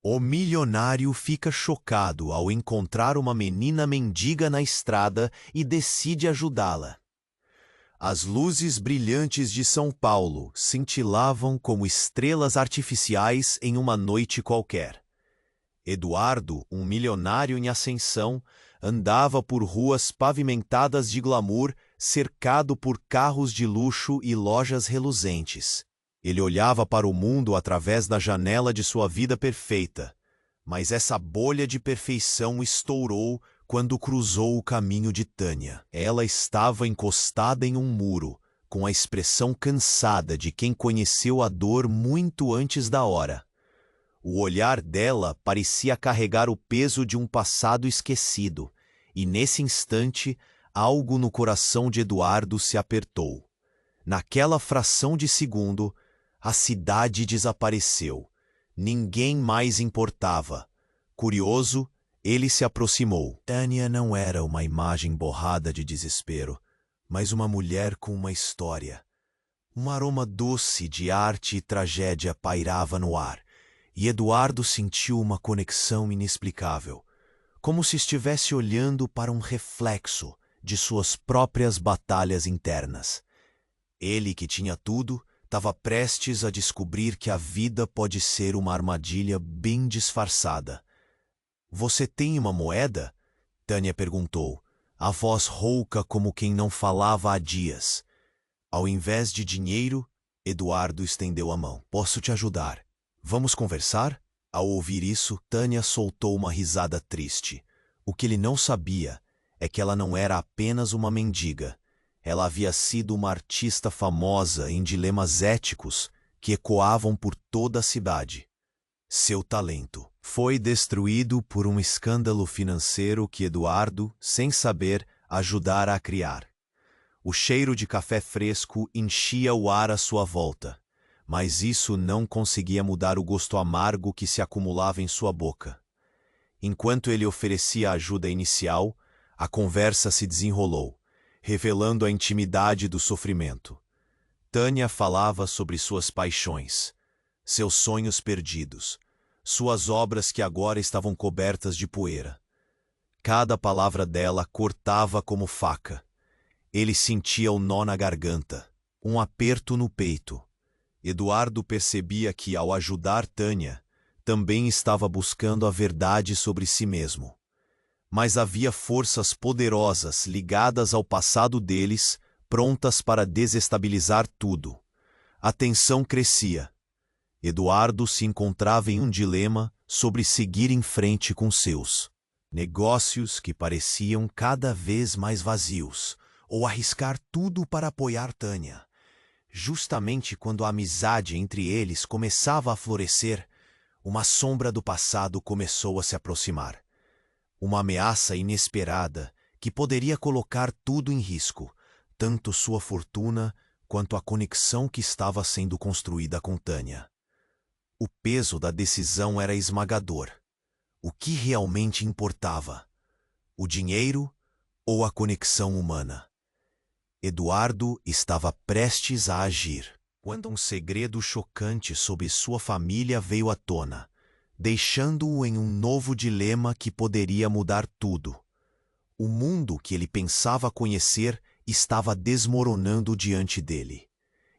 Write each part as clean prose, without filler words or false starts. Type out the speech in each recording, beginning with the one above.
O milionário fica chocado ao encontrar uma menina mendiga na estrada e decide ajudá-la. As luzes brilhantes de São Paulo cintilavam como estrelas artificiais em uma noite qualquer. Eduardo, um milionário em ascensão, andava por ruas pavimentadas de glamour, cercado por carros de luxo e lojas reluzentes. Ele olhava para o mundo através da janela de sua vida perfeita, mas essa bolha de perfeição estourou quando cruzou o caminho de Tânia. Ela estava encostada em um muro, com a expressão cansada de quem conheceu a dor muito antes da hora. O olhar dela parecia carregar o peso de um passado esquecido, e nesse instante, algo no coração de Eduardo se apertou. Naquela fração de segundo, a cidade desapareceu. Ninguém mais importava. Curioso, ele se aproximou. Tânia não era uma imagem borrada de desespero, mas uma mulher com uma história. Um aroma doce de arte e tragédia pairava no ar, e Eduardo sentiu uma conexão inexplicável, como se estivesse olhando para um reflexo de suas próprias batalhas internas. Ele, que tinha tudo, estava prestes a descobrir que a vida pode ser uma armadilha bem disfarçada. "Você tem uma moeda?" Tânia perguntou, a voz rouca como quem não falava há dias. Ao invés de dinheiro, Eduardo estendeu a mão. "Posso te ajudar. Vamos conversar?" Ao ouvir isso, Tânia soltou uma risada triste. O que ele não sabia é que ela não era apenas uma mendiga. Ela havia sido uma artista famosa em dilemas éticos que ecoavam por toda a cidade. Seu talento foi destruído por um escândalo financeiro que Eduardo, sem saber, ajudara a criar. O cheiro de café fresco enchia o ar à sua volta, mas isso não conseguia mudar o gosto amargo que se acumulava em sua boca. Enquanto ele oferecia a ajuda inicial, a conversa se desenrolou, revelando a intimidade do sofrimento. Tânia falava sobre suas paixões, seus sonhos perdidos, suas obras que agora estavam cobertas de poeira. Cada palavra dela cortava como faca. Ele sentia o nó na garganta, um aperto no peito. Eduardo percebia que, ao ajudar Tânia, também estava buscando a verdade sobre si mesmo. Mas havia forças poderosas ligadas ao passado deles, prontas para desestabilizar tudo. A tensão crescia. Eduardo se encontrava em um dilema sobre seguir em frente com seus negócios que pareciam cada vez mais vazios, ou arriscar tudo para apoiar Tânia. Justamente quando a amizade entre eles começava a florescer, uma sombra do passado começou a se aproximar. Uma ameaça inesperada que poderia colocar tudo em risco, tanto sua fortuna quanto a conexão que estava sendo construída com Tânia. O peso da decisão era esmagador. O que realmente importava? O dinheiro ou a conexão humana? Eduardo estava prestes a agir, quando um segredo chocante sobre sua família veio à tona, deixando-o em um novo dilema que poderia mudar tudo. O mundo que ele pensava conhecer estava desmoronando diante dele.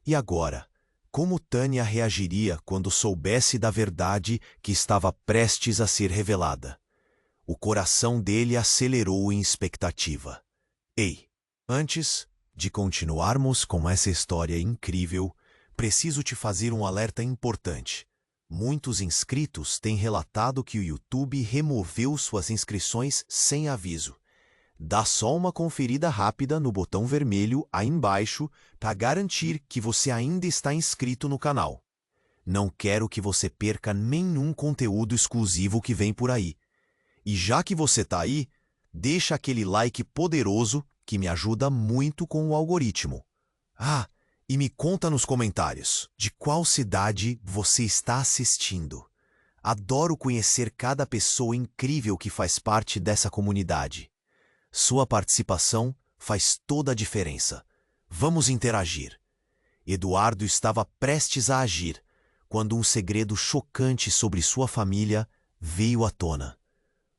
E agora, como Tânia reagiria quando soubesse da verdade que estava prestes a ser revelada? O coração dele acelerou em expectativa. "Ei, antes de continuarmos com essa história incrível, preciso te fazer um alerta importante. Muitos inscritos têm relatado que o YouTube removeu suas inscrições sem aviso. Dá só uma conferida rápida no botão vermelho aí embaixo para garantir que você ainda está inscrito no canal. Não quero que você perca nenhum conteúdo exclusivo que vem por aí. E já que você está aí, deixa aquele like poderoso que me ajuda muito com o algoritmo. E me conta nos comentários de qual cidade você está assistindo. Adoro conhecer cada pessoa incrível que faz parte dessa comunidade. Sua participação faz toda a diferença. Vamos interagir. Eduardo estava prestes a agir, quando um segredo chocante sobre sua família veio à tona.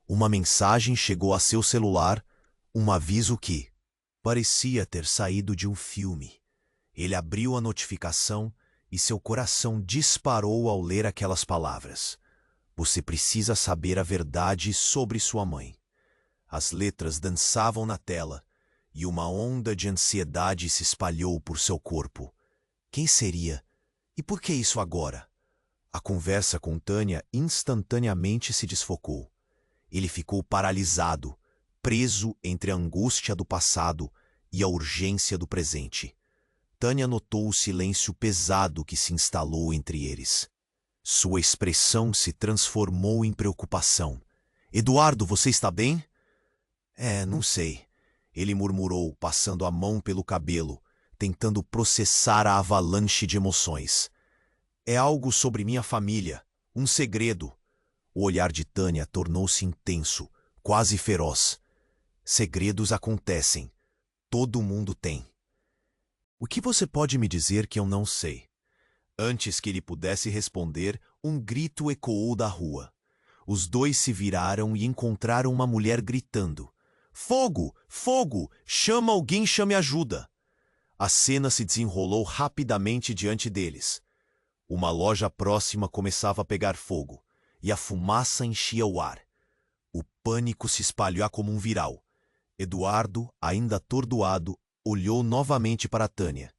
Uma mensagem chegou a seu celular, um aviso que parecia ter saído de um filme. Ele abriu a notificação e seu coração disparou ao ler aquelas palavras. Você precisa saber a verdade sobre sua mãe. As letras dançavam na tela e uma onda de ansiedade se espalhou por seu corpo. Quem seria? E por que isso agora? A conversa com Tânia instantaneamente se desfocou. Ele ficou paralisado, preso entre a angústia do passado e a urgência do presente. Tânia notou o silêncio pesado que se instalou entre eles. Sua expressão se transformou em preocupação. Eduardo, você está bem? Não sei. Ele murmurou, passando a mão pelo cabelo, tentando processar a avalanche de emoções. É algo sobre minha família, um segredo. O olhar de Tânia tornou-se intenso, quase feroz. Segredos acontecem. Todo mundo tem. O que você pode me dizer que eu não sei? Antes que ele pudesse responder, um grito ecoou da rua. Os dois se viraram e encontraram uma mulher gritando. Fogo! Fogo! Chama alguém, chame ajuda! A cena se desenrolou rapidamente diante deles. Uma loja próxima começava a pegar fogo, e a fumaça enchia o ar. O pânico se espalhou como um viral. Eduardo, ainda atordoado, olhou novamente para Tânia.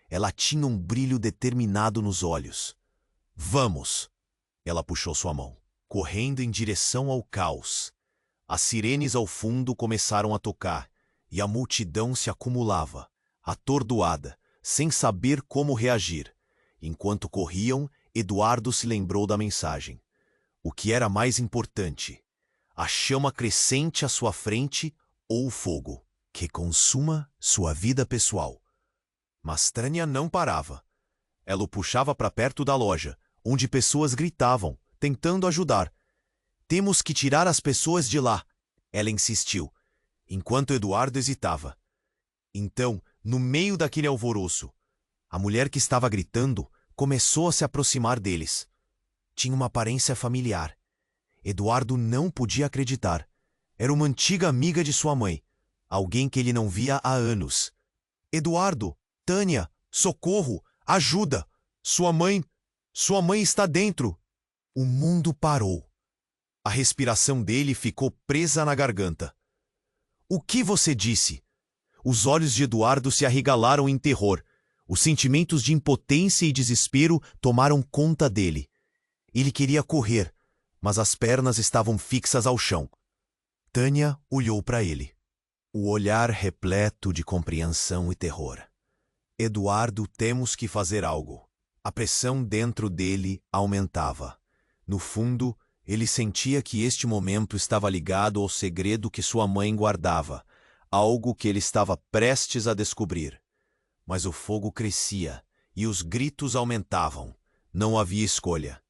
Ela tinha um brilho determinado nos olhos. Vamos! Ela puxou sua mão, correndo em direção ao caos. As sirenes ao fundo começaram a tocar, e a multidão se acumulava, atordoada, sem saber como reagir. Enquanto corriam, Eduardo se lembrou da mensagem. O que era mais importante? A chama crescente à sua frente ou o fogo, que consuma sua vida pessoal? Mas Tânia não parava. Ela o puxava para perto da loja, onde pessoas gritavam, tentando ajudar. Temos que tirar as pessoas de lá, ela insistiu, enquanto Eduardo hesitava. Então, no meio daquele alvoroço, a mulher que estava gritando começou a se aproximar deles. Tinha uma aparência familiar. Eduardo não podia acreditar. Era uma antiga amiga de sua mãe, alguém que ele não via há anos. Eduardo, Tânia, socorro, ajuda! Sua mãe está dentro! O mundo parou. A respiração dele ficou presa na garganta. O que você disse? Os olhos de Eduardo se arregalaram em terror. Os sentimentos de impotência e desespero tomaram conta dele. Ele queria correr, mas as pernas estavam fixas ao chão. Tânia olhou para ele, o olhar repleto de compreensão e terror. Eduardo, temos que fazer algo. A pressão dentro dele aumentava. No fundo, ele sentia que este momento estava ligado ao segredo que sua mãe guardava, algo que ele estava prestes a descobrir. Mas o fogo crescia e os gritos aumentavam. Não havia escolha.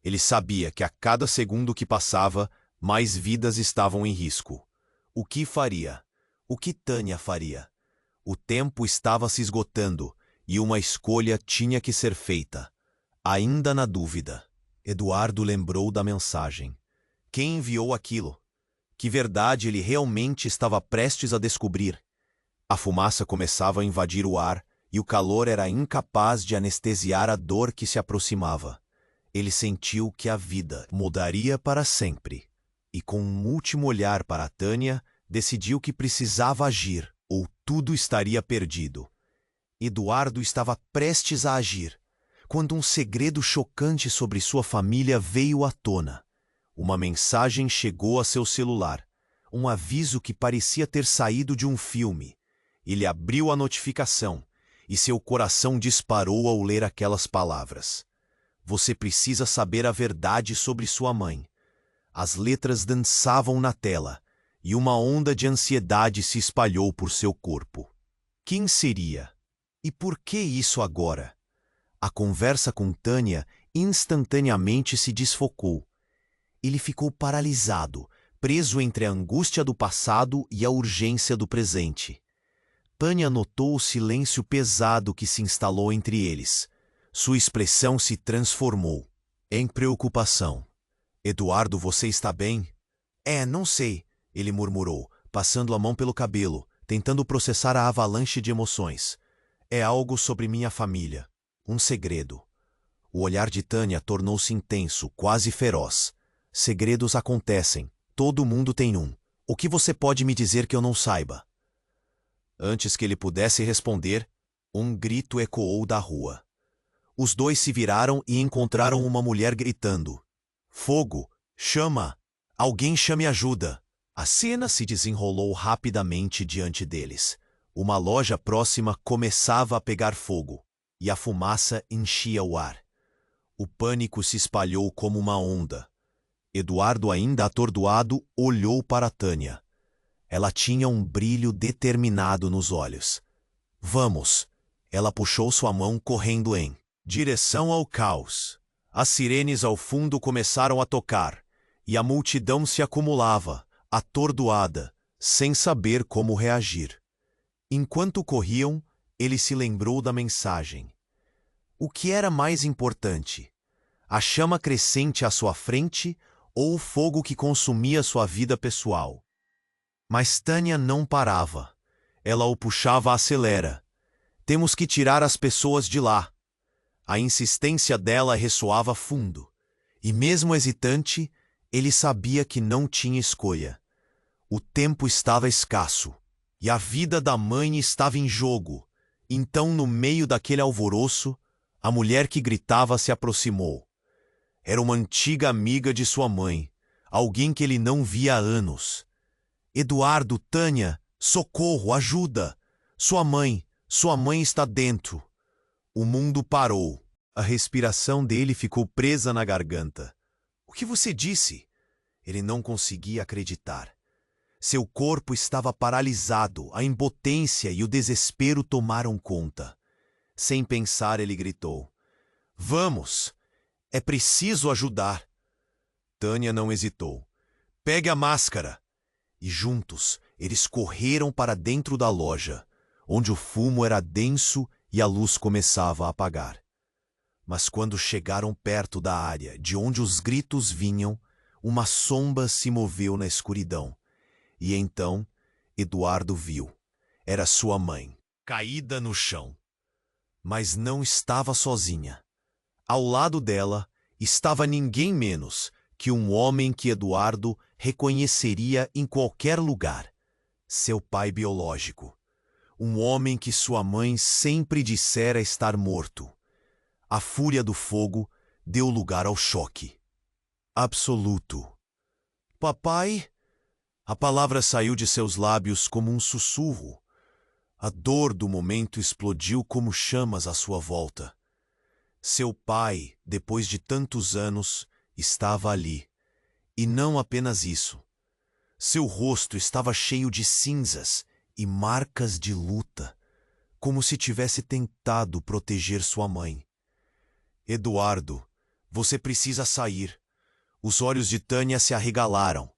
Ele sabia que a cada segundo que passava, mais vidas estavam em risco. O que faria? O que Tânia faria? O tempo estava se esgotando e uma escolha tinha que ser feita. Ainda na dúvida, Eduardo lembrou da mensagem. Quem enviou aquilo? Que verdade ele realmente estava prestes a descobrir? A fumaça começava a invadir o ar e o calor era incapaz de anestesiar a dor que se aproximava. Ele sentiu que a vida mudaria para sempre. E com um último olhar para Tânia, decidiu que precisava agir, ou tudo estaria perdido. Eduardo estava prestes a agir, quando um segredo chocante sobre sua família veio à tona. Uma mensagem chegou a seu celular, um aviso que parecia ter saído de um filme. Ele abriu a notificação, e seu coração disparou ao ler aquelas palavras. Você precisa saber a verdade sobre sua mãe. As letras dançavam na tela, e uma onda de ansiedade se espalhou por seu corpo. Quem seria? E por que isso agora? A conversa com Tânia instantaneamente se desfocou. Ele ficou paralisado, preso entre a angústia do passado e a urgência do presente. Tânia notou o silêncio pesado que se instalou entre eles. Sua expressão se transformou em preocupação. Eduardo, você está bem? Não sei, ele murmurou, passando a mão pelo cabelo, tentando processar a avalanche de emoções. É algo sobre minha família. Um segredo. O olhar de Tânia tornou-se intenso, quase feroz. Segredos acontecem. Todo mundo tem um. O que você pode me dizer que eu não saiba? Antes que ele pudesse responder, um grito ecoou da rua. Os dois se viraram e encontraram uma mulher gritando. Fogo! Chama! Alguém chame ajuda! A cena se desenrolou rapidamente diante deles. Uma loja próxima começava a pegar fogo, e a fumaça enchia o ar. O pânico se espalhou como uma onda. Eduardo, ainda atordoado, olhou para Tânia. Ela tinha um brilho determinado nos olhos. Vamos! Ela puxou sua mão correndo em direção ao caos. As sirenes ao fundo começaram a tocar, e a multidão se acumulava, atordoada, sem saber como reagir. Enquanto corriam, ele se lembrou da mensagem. O que era mais importante? A chama crescente à sua frente ou o fogo que consumia sua vida pessoal? Mas Tânia não parava. Ela o puxava a acelera. Temos que tirar as pessoas de lá. A insistência dela ressoava fundo. E mesmo hesitante, ele sabia que não tinha escolha. O tempo estava escasso. E a vida da mãe estava em jogo. Então, no meio daquele alvoroço, a mulher que gritava se aproximou. Era uma antiga amiga de sua mãe, alguém que ele não via há anos. Eduardo, Tânia, socorro, ajuda! Sua mãe está dentro. O mundo parou. A respiração dele ficou presa na garganta. O que você disse? Ele não conseguia acreditar. Seu corpo estava paralisado, a impotência e o desespero tomaram conta. Sem pensar, ele gritou. Vamos! É preciso ajudar. Tânia não hesitou. Pegue a máscara. E juntos, eles correram para dentro da loja, onde o fumo era denso e a luz começava a apagar. Mas quando chegaram perto da área de onde os gritos vinham, uma sombra se moveu na escuridão. E então, Eduardo viu. Era sua mãe, caída no chão. Mas não estava sozinha. Ao lado dela estava ninguém menos que um homem que Eduardo reconheceria em qualquer lugar. Seu pai biológico. Um homem que sua mãe sempre dissera estar morto. A fúria do fogo deu lugar ao choque absoluto. Papai? A palavra saiu de seus lábios como um sussurro. A dor do momento explodiu como chamas à sua volta. Seu pai, depois de tantos anos, estava ali. E não apenas isso. Seu rosto estava cheio de cinzas e marcas de luta, como se tivesse tentado proteger sua mãe. Eduardo, você precisa sair. Os olhos de Tânia se arregalaram.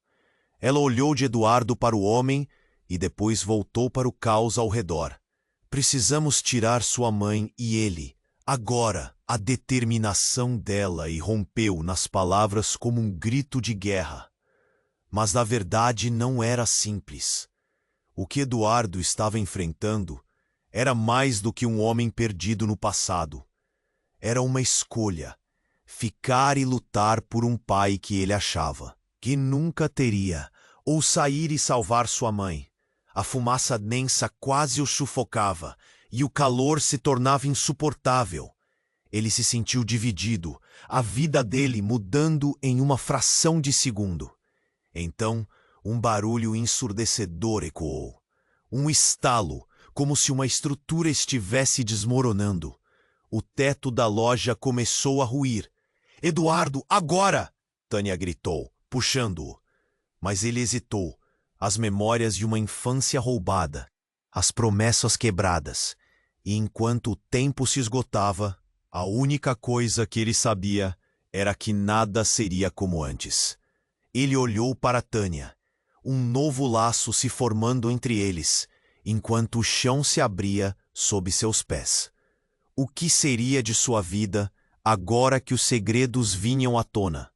Ela olhou de Eduardo para o homem e depois voltou para o caos ao redor. Precisamos tirar sua mãe e ele. Agora, a determinação dela irrompeu nas palavras como um grito de guerra. Mas na verdade não era simples. O que Eduardo estava enfrentando era mais do que um homem perdido no passado. Era uma escolha. Ficar e lutar por um pai que ele achava que nunca teria, ou sair e salvar sua mãe. A fumaça densa quase o sufocava, e o calor se tornava insuportável. Ele se sentiu dividido, a vida dele mudando em uma fração de segundo. Então, um barulho ensurdecedor ecoou. Um estalo, como se uma estrutura estivesse desmoronando. O teto da loja começou a ruir. Eduardo, agora! Tânia gritou, puxando-o. Mas ele hesitou. As memórias de uma infância roubada, as promessas quebradas. E enquanto o tempo se esgotava, a única coisa que ele sabia era que nada seria como antes. Ele olhou para Tânia, um novo laço se formando entre eles, enquanto o chão se abria sob seus pés. O que seria de sua vida agora que os segredos vinham à tona?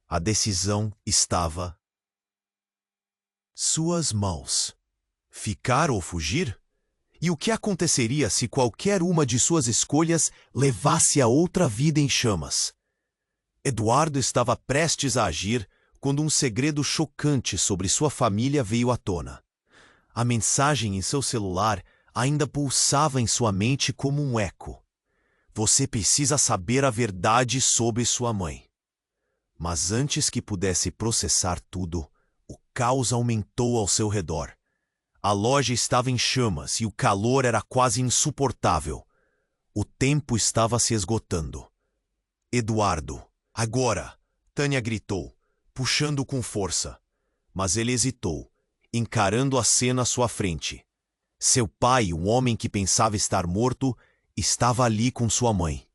A decisão estava suas mãos. Ficar ou fugir? E o que aconteceria se qualquer uma de suas escolhas levasse a outra vida em chamas? Eduardo estava prestes a agir quando um segredo chocante sobre sua família veio à tona. A mensagem em seu celular ainda pulsava em sua mente como um eco. Você precisa saber a verdade sobre sua mãe. Mas antes que pudesse processar tudo, o caos aumentou ao seu redor. A loja estava em chamas e o calor era quase insuportável. O tempo estava se esgotando. Eduardo, agora! Tânia gritou, puxando com força. Mas ele hesitou, encarando a cena à sua frente. Seu pai, um homem que pensava estar morto, estava ali com sua mãe.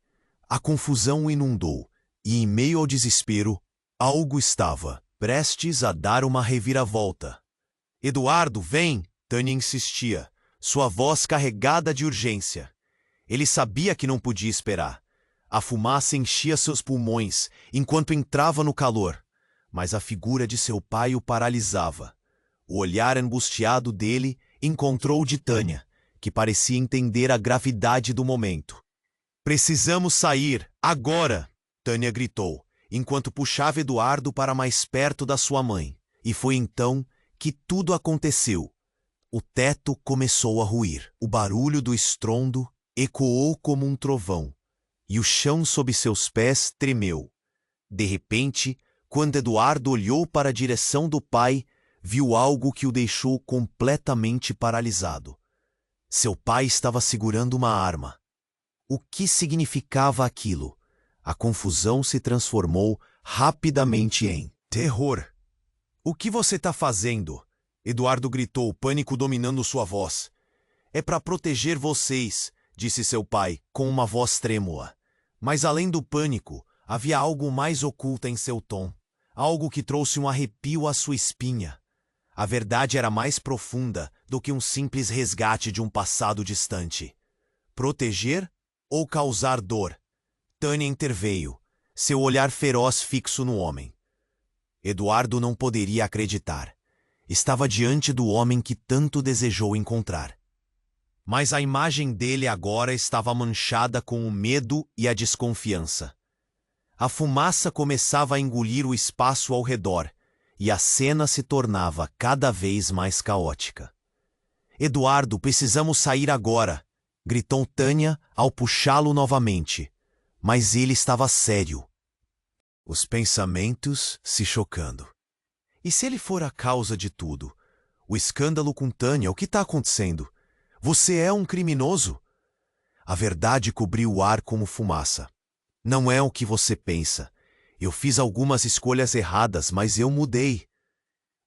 A confusão o inundou, e em meio ao desespero, algo estava prestes a dar uma reviravolta. Eduardo, vem! Tânia insistia, sua voz carregada de urgência. Ele sabia que não podia esperar. A fumaça enchia seus pulmões enquanto entrava no calor, mas a figura de seu pai o paralisava. O olhar angustiado dele encontrou o de Tânia, que parecia entender a gravidade do momento. Precisamos sair, agora! Tânia gritou, enquanto puxava Eduardo para mais perto da sua mãe. E foi então que tudo aconteceu. O teto começou a ruir. O barulho do estrondo ecoou como um trovão, e o chão sob seus pés tremeu. De repente, quando Eduardo olhou para a direção do pai, viu algo que o deixou completamente paralisado. Seu pai estava segurando uma arma. O que significava aquilo? A confusão se transformou rapidamente em terror. O que você está fazendo? Eduardo gritou, pânico dominando sua voz. É para proteger vocês, disse seu pai, com uma voz trêmula. Mas além do pânico, havia algo mais oculto em seu tom. Algo que trouxe um arrepio à sua espinha. A verdade era mais profunda do que um simples resgate de um passado distante. Proteger ou causar dor? Tânia interveio, seu olhar feroz fixo no homem. Eduardo não poderia acreditar. Estava diante do homem que tanto desejou encontrar. Mas a imagem dele agora estava manchada com o medo e a desconfiança. A fumaça começava a engolir o espaço ao redor, e a cena se tornava cada vez mais caótica. Eduardo, precisamos sair agora, gritou Tânia ao puxá-lo novamente. Mas ele estava sério. Os pensamentos se chocando. E se ele for a causa de tudo? O escândalo com Tânia, o que está acontecendo? Você é um criminoso? A verdade cobriu o ar como fumaça. Não é o que você pensa. Eu fiz algumas escolhas erradas, mas eu mudei.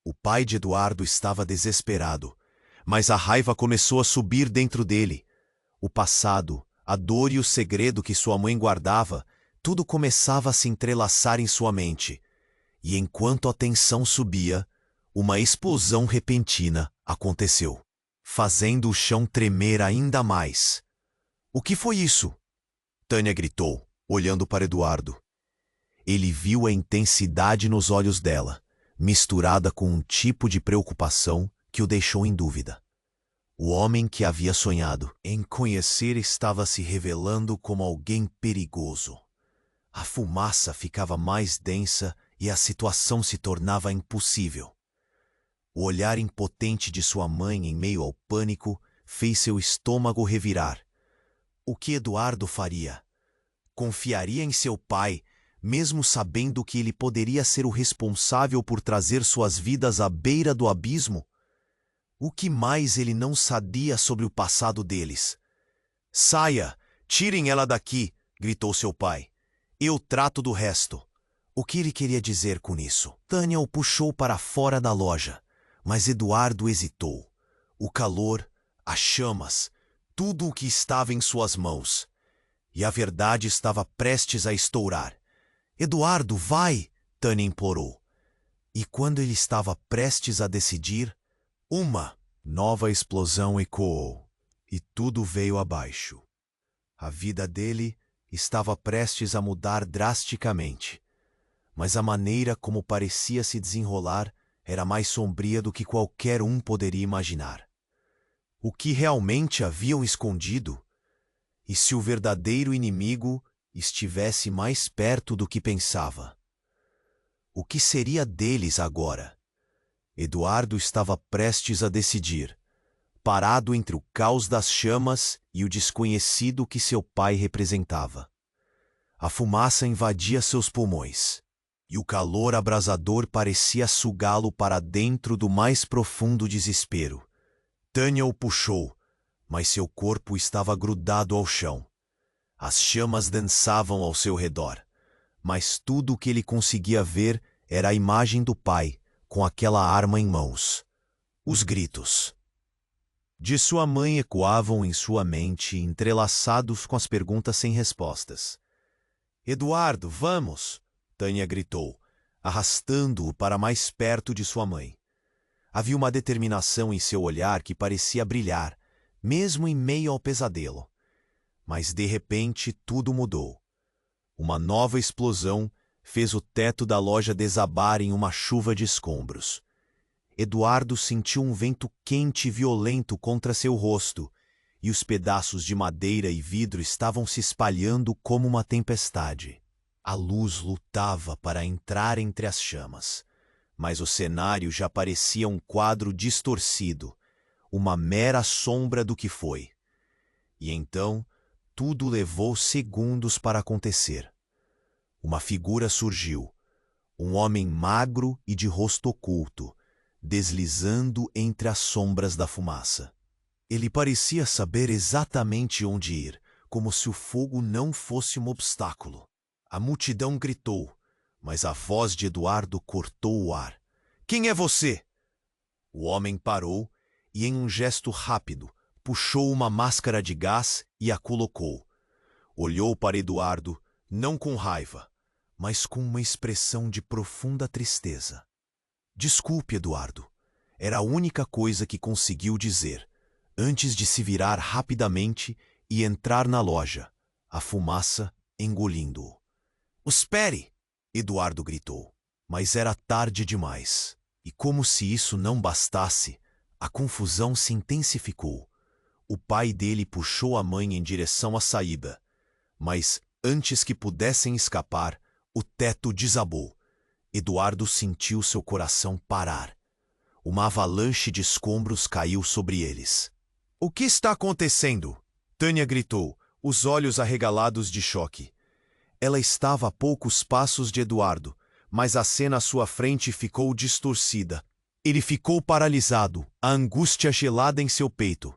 O pai de Eduardo estava desesperado, mas a raiva começou a subir dentro dele. O passado, a dor e o segredo que sua mãe guardava, tudo começava a se entrelaçar em sua mente. E enquanto a tensão subia, uma explosão repentina aconteceu, fazendo o chão tremer ainda mais. O que foi isso? Tânia gritou, olhando para Eduardo. Ele viu a intensidade nos olhos dela, misturada com um tipo de preocupação que o deixou em dúvida. O homem que havia sonhado em conhecer estava se revelando como alguém perigoso. A fumaça ficava mais densa e a situação se tornava impossível. O olhar impotente de sua mãe em meio ao pânico fez seu estômago revirar. O que Eduardo faria? Confiaria em seu pai, mesmo sabendo que ele poderia ser o responsável por trazer suas vidas à beira do abismo? O que mais ele não sabia sobre o passado deles? Saia! Tirem ela daqui! Gritou seu pai. Eu trato do resto. O que ele queria dizer com isso? Tânia o puxou para fora da loja, mas Eduardo hesitou. O calor, as chamas, tudo o que estava em suas mãos. E a verdade estava prestes a estourar. Eduardo, vai! Tânia implorou. E quando ele estava prestes a decidir, uma nova explosão ecoou, e tudo veio abaixo. A vida dele estava prestes a mudar drasticamente, mas a maneira como parecia se desenrolar era mais sombria do que qualquer um poderia imaginar. O que realmente haviam escondido? E se o verdadeiro inimigo estivesse mais perto do que pensava? O que seria deles agora? Eduardo estava prestes a decidir, parado entre o caos das chamas e o desconhecido que seu pai representava. A fumaça invadia seus pulmões, e o calor abrasador parecia sugá-lo para dentro do mais profundo desespero. Tânia o puxou, mas seu corpo estava grudado ao chão. As chamas dançavam ao seu redor, mas tudo o que ele conseguia ver era a imagem do pai, com aquela arma em mãos. Os gritos de sua mãe ecoavam em sua mente, entrelaçados com as perguntas sem respostas. "Eduardo, vamos!" Tânia gritou, arrastando-o para mais perto de sua mãe. Havia uma determinação em seu olhar que parecia brilhar, mesmo em meio ao pesadelo. Mas de repente tudo mudou. Uma nova explosão fez o teto da loja desabar em uma chuva de escombros. Eduardo sentiu um vento quente e violento contra seu rosto, e os pedaços de madeira e vidro estavam se espalhando como uma tempestade. A luz lutava para entrar entre as chamas, mas o cenário já parecia um quadro distorcido, uma mera sombra do que foi. E então, tudo levou segundos para acontecer. Uma figura surgiu, um homem magro e de rosto oculto, deslizando entre as sombras da fumaça. Ele parecia saber exatamente onde ir, como se o fogo não fosse um obstáculo. A multidão gritou, mas a voz de Eduardo cortou o ar. "Quem é você?" O homem parou e, em um gesto rápido, puxou uma máscara de gás e a colocou. Olhou para Eduardo, não com raiva, mas com uma expressão de profunda tristeza. "Desculpe, Eduardo." Era a única coisa que conseguiu dizer, antes de se virar rapidamente e entrar na loja, a fumaça engolindo-o. "Espere!" Eduardo gritou. Mas era tarde demais, e como se isso não bastasse, a confusão se intensificou. O pai dele puxou a mãe em direção à saída, mas antes que pudessem escapar, o teto desabou. Eduardo sentiu seu coração parar. Uma avalanche de escombros caiu sobre eles. "O que está acontecendo?" Tânia gritou, os olhos arregalados de choque. Ela estava a poucos passos de Eduardo, mas a cena à sua frente ficou distorcida. Ele ficou paralisado, a angústia gelada em seu peito.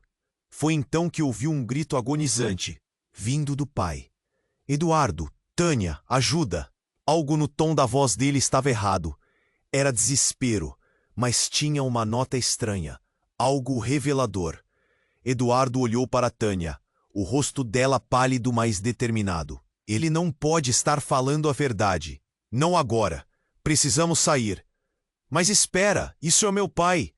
Foi então que ouviu um grito agonizante, vindo do pai. "Eduardo, Tânia, ajuda!" Algo no tom da voz dele estava errado. Era desespero, mas tinha uma nota estranha, algo revelador. Eduardo olhou para Tânia, o rosto dela pálido, mas determinado. "Ele não pode estar falando a verdade. Não agora. Precisamos sair." "Mas espera, isso é meu pai."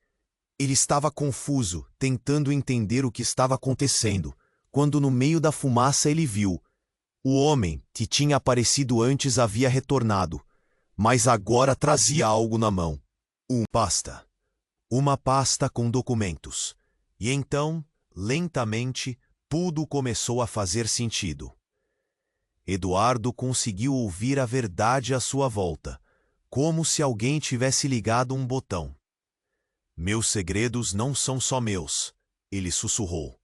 Ele estava confuso, tentando entender o que estava acontecendo, quando no meio da fumaça ele viu. O homem que tinha aparecido antes havia retornado, mas agora trazia algo na mão. Uma pasta com documentos. E então, lentamente, tudo começou a fazer sentido. Eduardo conseguiu ouvir a verdade à sua volta, como se alguém tivesse ligado um botão. "Meus segredos não são só meus", ele sussurrou.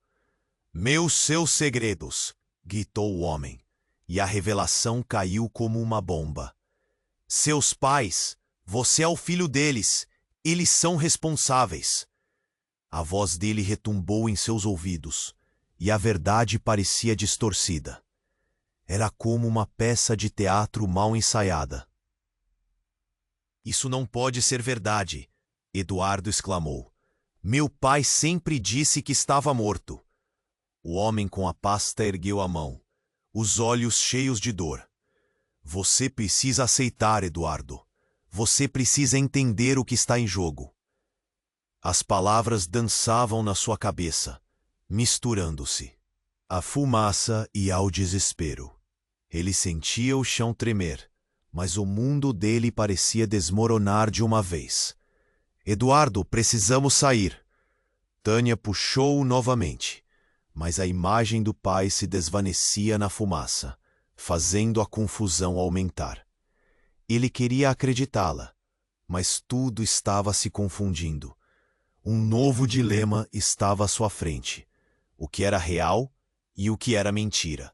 Seus segredos", gritou o homem, e a revelação caiu como uma bomba. "Seus pais, você é o filho deles, eles são responsáveis." A voz dele retumbou em seus ouvidos, e a verdade parecia distorcida. Era como uma peça de teatro mal ensaiada. "Isso não pode ser verdade", Eduardo exclamou. "Meu pai sempre disse que estava morto." O homem com a pasta ergueu a mão, os olhos cheios de dor. "Você precisa aceitar, Eduardo. Você precisa entender o que está em jogo." As palavras dançavam na sua cabeça, misturando-se. à fumaça e ao desespero. Ele sentia o chão tremer, mas o mundo dele parecia desmoronar de uma vez. Eduardo, precisamos sair. Tânia puxou-o novamente, mas a imagem do pai se desvanecia na fumaça, fazendo a confusão aumentar. Ele queria acreditá-la, mas tudo estava se confundindo. Um novo dilema estava à sua frente: o que era real e o que era mentira.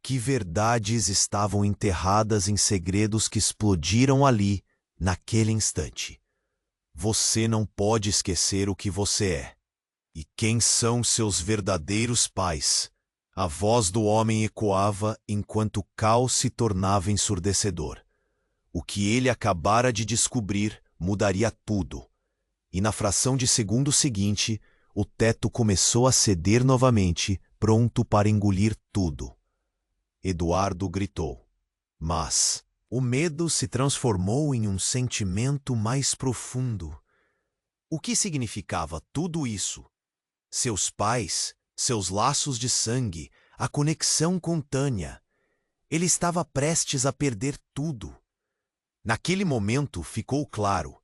Que verdades estavam enterradas em segredos que explodiram ali, naquele instante? Você não pode esquecer o que você é. E quem são seus verdadeiros pais? A voz do homem ecoava enquanto o caos se tornava ensurdecedor. O que ele acabara de descobrir mudaria tudo. E na fração de segundo seguinte, o teto começou a ceder novamente, pronto para engolir tudo. Eduardo gritou. Mas o medo se transformou em um sentimento mais profundo. O que significava tudo isso? Seus pais, seus laços de sangue, a conexão com Tânia. Ele estava prestes a perder tudo. Naquele momento ficou claro: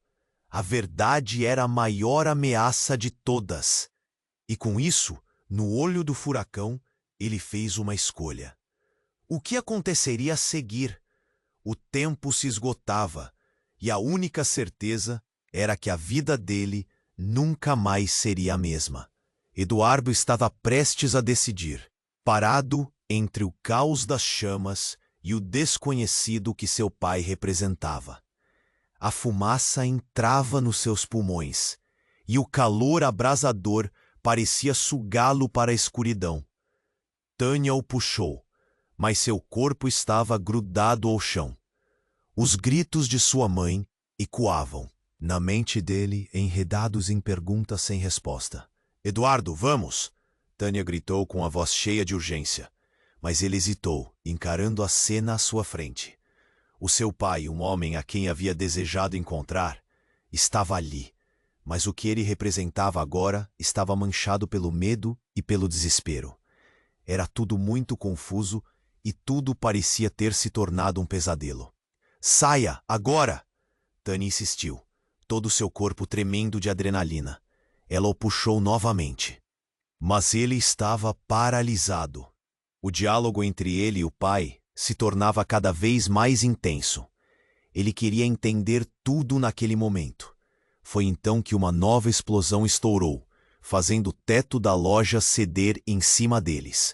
a verdade era a maior ameaça de todas. E com isso, no olho do furacão, ele fez uma escolha. O que aconteceria a seguir? O tempo se esgotava, e a única certeza era que a vida dele nunca mais seria a mesma. Eduardo estava prestes a decidir, parado entre o caos das chamas e o desconhecido que seu pai representava. A fumaça entrava nos seus pulmões, e o calor abrasador parecia sugá-lo para a escuridão. Tânia o puxou, mas seu corpo estava grudado ao chão. Os gritos de sua mãe ecoavam, na mente dele, enredados em perguntas sem resposta. Eduardo, vamos! Tânia gritou com a voz cheia de urgência, mas ele hesitou, encarando a cena à sua frente. O seu pai, um homem a quem havia desejado encontrar, estava ali, mas o que ele representava agora estava manchado pelo medo e pelo desespero. Era tudo muito confuso e tudo parecia ter se tornado um pesadelo. Saia, agora! Tânia insistiu, todo o seu corpo tremendo de adrenalina. Ela o puxou novamente. Mas ele estava paralisado. O diálogo entre ele e o pai se tornava cada vez mais intenso. Ele queria entender tudo naquele momento. Foi então que uma nova explosão estourou, fazendo o teto da loja ceder em cima deles.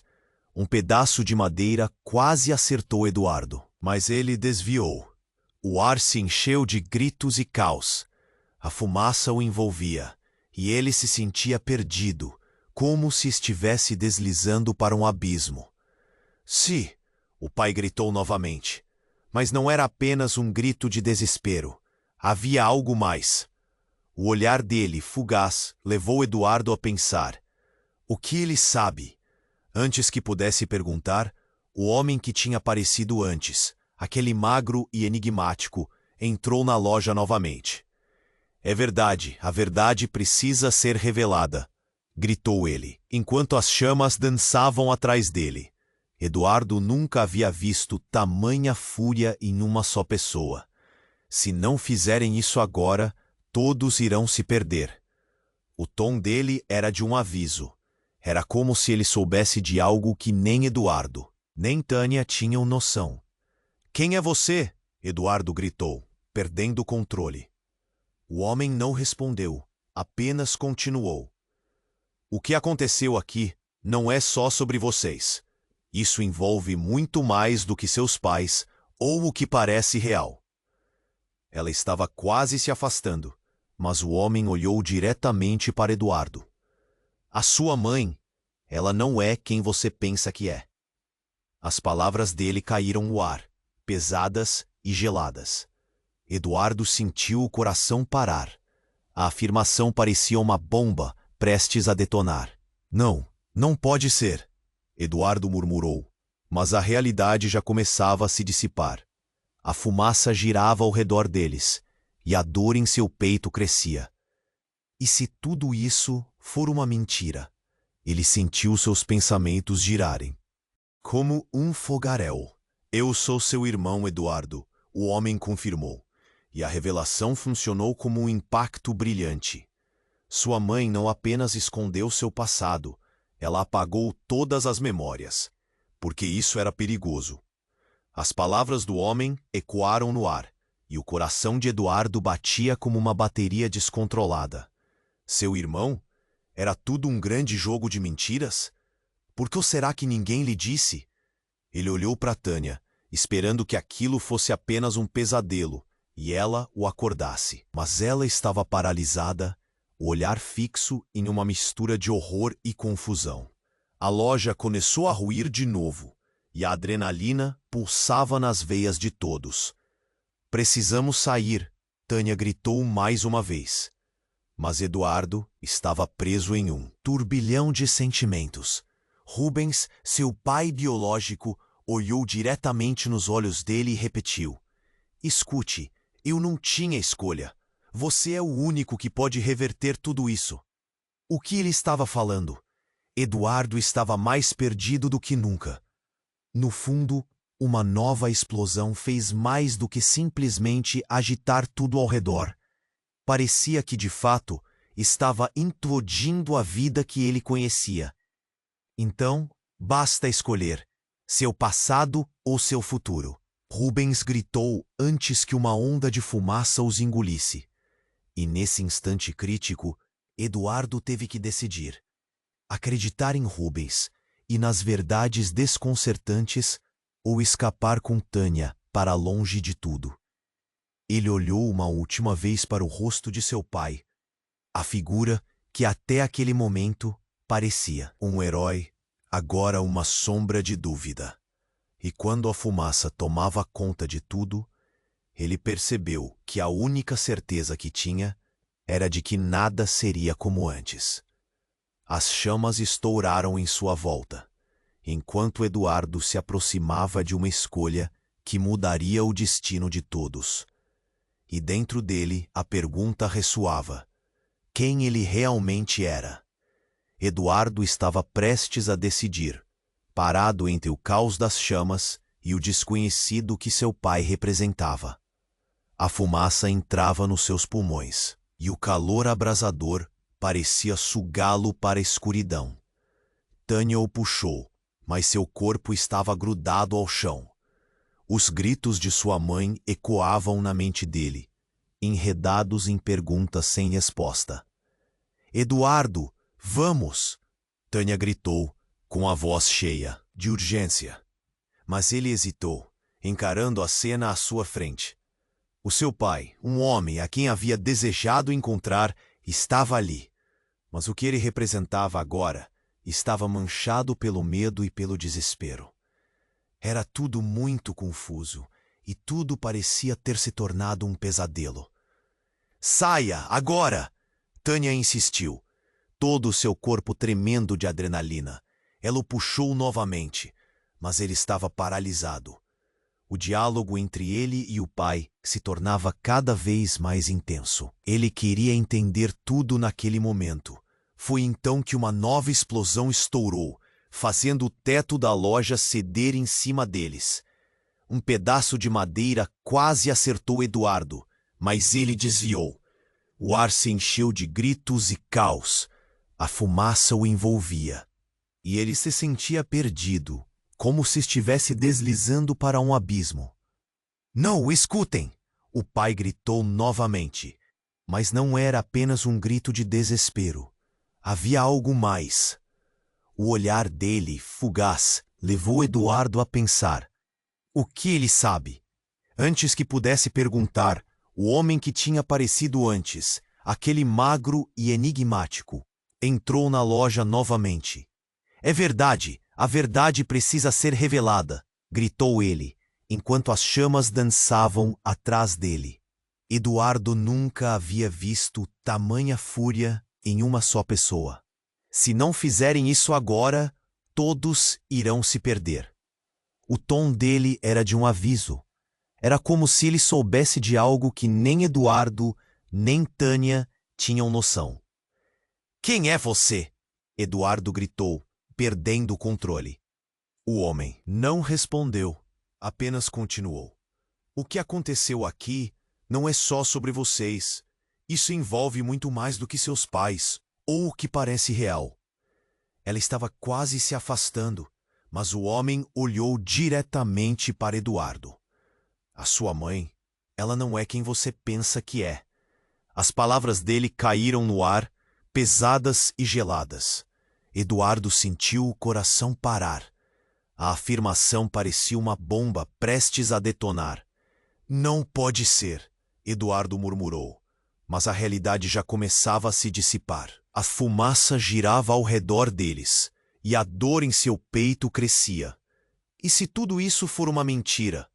Um pedaço de madeira quase acertou Eduardo, mas ele desviou. O ar se encheu de gritos e caos. A fumaça o envolvia, e ele se sentia perdido, como se estivesse deslizando para um abismo. "Sim!" O pai gritou novamente. Mas não era apenas um grito de desespero. Havia algo mais. O olhar dele, fugaz, levou Eduardo a pensar. O que ele sabe? Antes que pudesse perguntar, o homem que tinha aparecido antes, aquele magro e enigmático, entrou na loja novamente. "É verdade, a verdade precisa ser revelada", gritou ele, enquanto as chamas dançavam atrás dele. Eduardo nunca havia visto tamanha fúria em uma só pessoa. Se não fizerem isso agora, todos irão se perder. O tom dele era de um aviso. Era como se ele soubesse de algo que nem Eduardo, nem Tânia tinham noção. "Quem é você?" Eduardo gritou, perdendo o controle. O homem não respondeu, apenas continuou. "O que aconteceu aqui não é só sobre vocês. Isso envolve muito mais do que seus pais ou o que parece real." Ela estava quase se afastando, mas o homem olhou diretamente para Eduardo. "A sua mãe, ela não é quem você pensa que é." As palavras dele caíram no ar, pesadas e geladas. Eduardo sentiu o coração parar. A afirmação parecia uma bomba prestes a detonar. "Não, não pode ser", Eduardo murmurou, mas a realidade já começava a se dissipar. A fumaça girava ao redor deles, e a dor em seu peito crescia. E se tudo isso for uma mentira? Ele sentiu seus pensamentos girarem. Como um fogaréu. Eu sou seu irmão, Eduardo, o homem confirmou. E a revelação funcionou como um impacto brilhante. Sua mãe não apenas escondeu seu passado, ela apagou todas as memórias, porque isso era perigoso. As palavras do homem ecoaram no ar, e o coração de Eduardo batia como uma bateria descontrolada. Seu irmão? Era tudo um grande jogo de mentiras? Por que será que ninguém lhe disse? Ele olhou para Tânia, esperando que aquilo fosse apenas um pesadelo, e ela o acordasse. Mas ela estava paralisada, o olhar fixo em uma mistura de horror e confusão. A loja começou a ruir de novo, e a adrenalina pulsava nas veias de todos. Precisamos sair, Tânia gritou mais uma vez. Mas Eduardo estava preso em um turbilhão de sentimentos. Rubens, seu pai biológico, olhou diretamente nos olhos dele e repetiu: Escute, eu não tinha escolha. Você é o único que pode reverter tudo isso. O que ele estava falando? Eduardo estava mais perdido do que nunca. No fundo, uma nova explosão fez mais do que simplesmente agitar tudo ao redor. Parecia que, de fato, estava implodindo a vida que ele conhecia. Então, basta escolher, seu passado ou seu futuro. Rubens gritou antes que uma onda de fumaça os engolisse. E nesse instante crítico, Eduardo teve que decidir. Acreditar em Rubens e nas verdades desconcertantes ou escapar com Tânia para longe de tudo. Ele olhou uma última vez para o rosto de seu pai, a figura que até aquele momento parecia um herói, agora uma sombra de dúvida. E quando a fumaça tomava conta de tudo, ele percebeu que a única certeza que tinha era de que nada seria como antes. As chamas estouraram em sua volta, enquanto Eduardo se aproximava de uma escolha que mudaria o destino de todos. E dentro dele a pergunta ressoava: quem ele realmente era? Eduardo estava prestes a decidir, parado entre o caos das chamas e o desconhecido que seu pai representava. A fumaça entrava nos seus pulmões, e o calor abrasador parecia sugá-lo para a escuridão. Tânia o puxou, mas seu corpo estava grudado ao chão. Os gritos de sua mãe ecoavam na mente dele, enredados em perguntas sem resposta. Eduardo, vamos! Tânia gritou, com a voz cheia de urgência. Mas ele hesitou, encarando a cena à sua frente. O seu pai, um homem a quem havia desejado encontrar, estava ali. Mas o que ele representava agora estava manchado pelo medo e pelo desespero. Era tudo muito confuso, e tudo parecia ter se tornado um pesadelo. Saia, agora! Tânia insistiu, todo o seu corpo tremendo de adrenalina. Ela o puxou novamente, mas ele estava paralisado. O diálogo entre ele e o pai se tornava cada vez mais intenso. Ele queria entender tudo naquele momento. Foi então que uma nova explosão estourou, fazendo o teto da loja ceder em cima deles. Um pedaço de madeira quase acertou Eduardo, mas ele desviou. O ar se encheu de gritos e caos. A fumaça o envolvia. E ele se sentia perdido, como se estivesse deslizando para um abismo. Não, escutem! O pai gritou novamente. Mas não era apenas um grito de desespero. Havia algo mais. O olhar dele, fugaz, levou Eduardo a pensar. O que ele sabe? Antes que pudesse perguntar, o homem que tinha aparecido antes, aquele magro e enigmático, entrou na loja novamente. É verdade, a verdade precisa ser revelada, gritou ele, enquanto as chamas dançavam atrás dele. Eduardo nunca havia visto tamanha fúria em uma só pessoa. Se não fizerem isso agora, todos irão se perder. O tom dele era de um aviso. Era como se ele soubesse de algo que nem Eduardo, nem Tânia tinham noção. Quem é você? Eduardo gritou, perdendo o controle. O homem não respondeu, apenas continuou. O que aconteceu aqui não é só sobre vocês. Isso envolve muito mais do que seus pais, ou o que parece real. Ela estava quase se afastando, mas o homem olhou diretamente para Eduardo. A sua mãe, ela não é quem você pensa que é. As palavras dele caíram no ar, pesadas e geladas. Eduardo sentiu o coração parar. A afirmação parecia uma bomba prestes a detonar. Não pode ser, Eduardo murmurou, mas a realidade já começava a se dissipar. A fumaça girava ao redor deles, e a dor em seu peito crescia. E se tudo isso for uma mentira?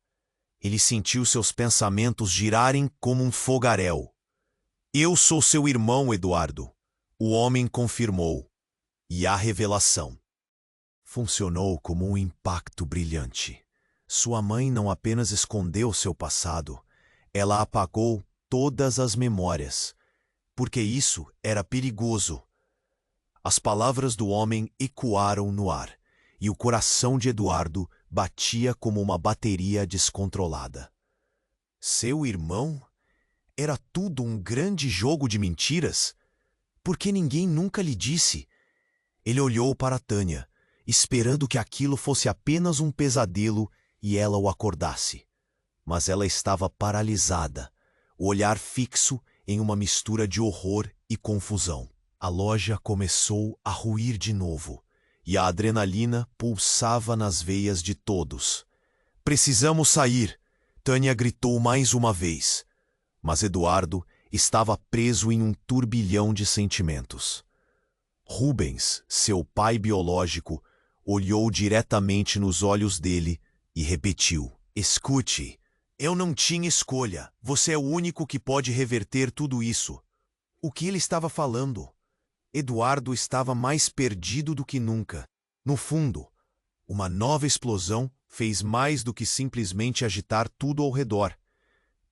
Ele sentiu seus pensamentos girarem como um fogaréu. Eu sou seu irmão, Eduardo, o homem confirmou. E a revelação funcionou como um impacto brilhante. Sua mãe não apenas escondeu seu passado, ela apagou todas as memórias, porque isso era perigoso. As palavras do homem ecoaram no ar, e o coração de Eduardo batia como uma bateria descontrolada. Seu irmão? Era tudo um grande jogo de mentiras? Por que ninguém nunca lhe disse? Ele olhou para Tânia, esperando que aquilo fosse apenas um pesadelo e ela o acordasse. Mas ela estava paralisada, o olhar fixo em uma mistura de horror e confusão. A loja começou a ruir de novo, e a adrenalina pulsava nas veias de todos. Precisamos sair, Tânia gritou mais uma vez. Mas Eduardo estava preso em um turbilhão de sentimentos. Rubens, seu pai biológico, olhou diretamente nos olhos dele e repetiu: Escute, eu não tinha escolha. Você é o único que pode reverter tudo isso. O que ele estava falando? Eduardo estava mais perdido do que nunca. No fundo, uma nova explosão fez mais do que simplesmente agitar tudo ao redor.